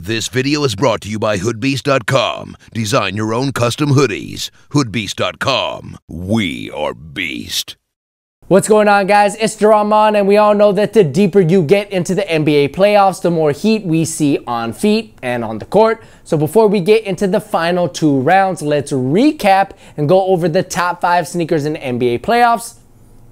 This video is brought to you by hoodbeast.com. Design your own custom hoodies. hoodbeast.com. We are beast. What's going on, guys? It's Dramon, and we all know that the deeper you get into the NBA playoffs, the more heat we see on feet and on the court. So before we get into the final two rounds, let's recap and go over the top 5 sneakers in the NBA playoffs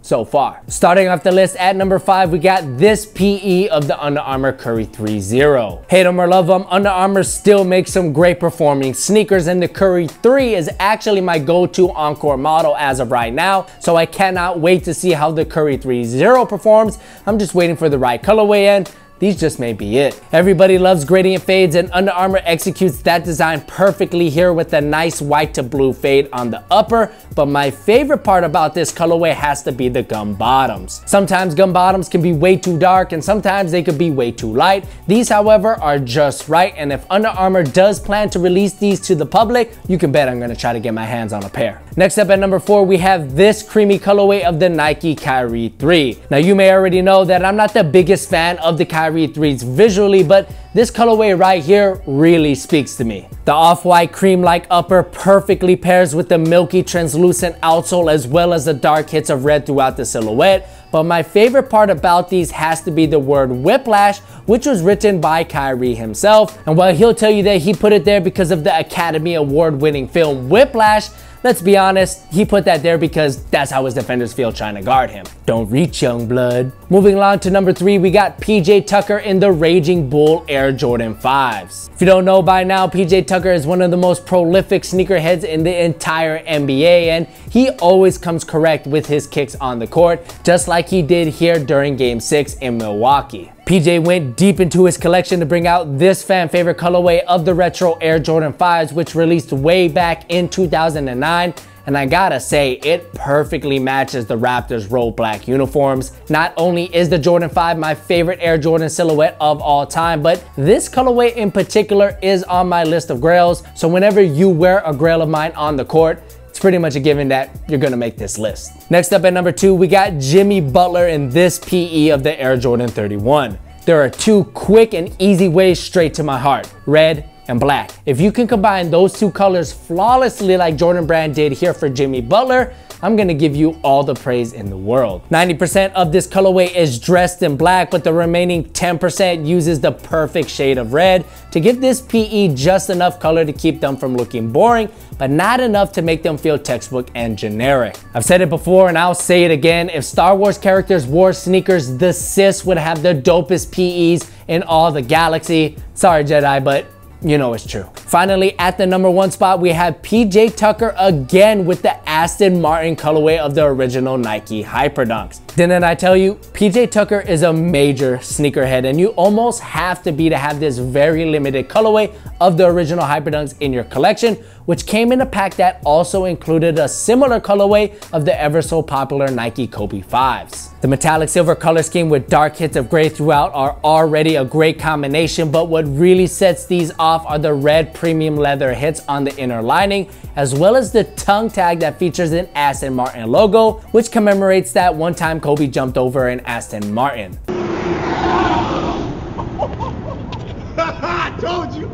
so far. Starting off the list at number 5, we got this PE of the Under Armour Curry 3.0. Hate them or love them, Under Armour still makes some great performing sneakers, and the Curry 3 is actually my go-to encore model as of right now, so I cannot wait to see how the Curry 3.0 performs. I'm just waiting for the right colorway, and these just may be it. Everybody loves gradient fades, and Under Armour executes that design perfectly here with a nice white to blue fade on the upper, but my favorite part about this colorway has to be the gum bottoms. Sometimes gum bottoms can be way too dark, and sometimes they could be way too light. These, however, are just right, and if Under Armour does plan to release these to the public, you can bet I'm gonna try to get my hands on a pair. Next up at number 4, we have this creamy colorway of the Nike Kyrie 3. Now, you may already know that I'm not the biggest fan of the Kyrie 3s visually, but this colorway right here really speaks to me. The off-white cream-like upper perfectly pairs with the milky translucent outsole, as well as the dark hits of red throughout the silhouette. But my favorite part about these has to be the word whiplash, which was written by Kyrie himself. And while he'll tell you that he put it there because of the Academy Award-winning film Whiplash, let's be honest, he put that there because that's how his defenders feel trying to guard him. Don't reach, young blood. Moving along to number 3, we got PJ Tucker in the Raging Bull Air Jordan 5s. If you don't know by now, PJ Tucker is one of the most prolific sneakerheads in the entire NBA, and he always comes correct with his kicks on the court, just like he did here during Game 6 in Milwaukee. PJ went deep into his collection to bring out this fan favorite colorway of the retro Air Jordan 5s, which released way back in 2009. And I gotta say, it perfectly matches the Raptors' road black uniforms. Not only is the Jordan 5 my favorite Air Jordan silhouette of all time, but this colorway in particular is on my list of grails. So whenever you wear a grail of mine on the court, it's pretty much a given that you're gonna make this list. Next up at number 2, we got Jimmy Butler in this PE of the Air Jordan 31. There are 2 quick and easy ways straight to my heart: red and black. If you can combine those 2 colors flawlessly like Jordan Brand did here for Jimmy Butler, I'm gonna give you all the praise in the world. 90% of this colorway is dressed in black, but the remaining 10% uses the perfect shade of red to give this PE just enough color to keep them from looking boring, but not enough to make them feel textbook and generic. I've said it before and I'll say it again, if Star Wars characters wore sneakers, the Sith would have the dopest PEs in all the galaxy. Sorry, Jedi, but you know it's true. Finally, at the number 1 spot, we have PJ Tucker again with the Aston Martin colorway of the original Nike Hyperdunks. Didn't I tell you? PJ Tucker is a major sneakerhead, and you almost have to be to have this very limited colorway of the original Hyperdunks in your collection, which came in a pack that also included a similar colorway of the ever so popular Nike Kobe 5s. The metallic silver color scheme with dark hits of gray throughout are already a great combination, but what really sets these off are the red premium leather hits on the inner lining, as well as the tongue tag that features an Aston Martin logo, which commemorates that one time Kobe jumped over an Aston Martin. I told you!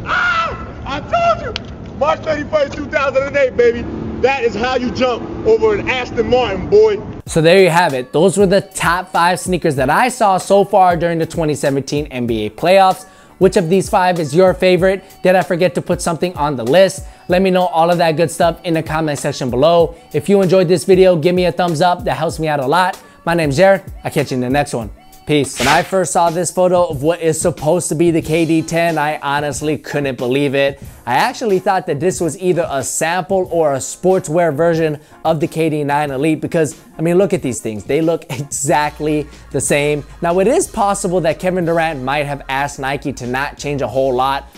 I told you! March 31st, 2008, baby. That is how you jump over an Aston Martin, boy. So there you have it. Those were the top 5 sneakers that I saw so far during the 2017 NBA playoffs. Which of these 5 is your favorite? Did I forget to put something on the list? Let me know all of that good stuff in the comment section below. If you enjoyed this video, give me a thumbs up. That helps me out a lot. My name's Jared. I'll catch you in the next one. Peace. When I first saw this photo of what is supposed to be the KD10, I honestly couldn't believe it. I actually thought that this was either a sample or a sportswear version of the KD9 Elite because, I mean, look at these things. They look exactly the same. Now, it is possible that Kevin Durant might have asked Nike to not change a whole lot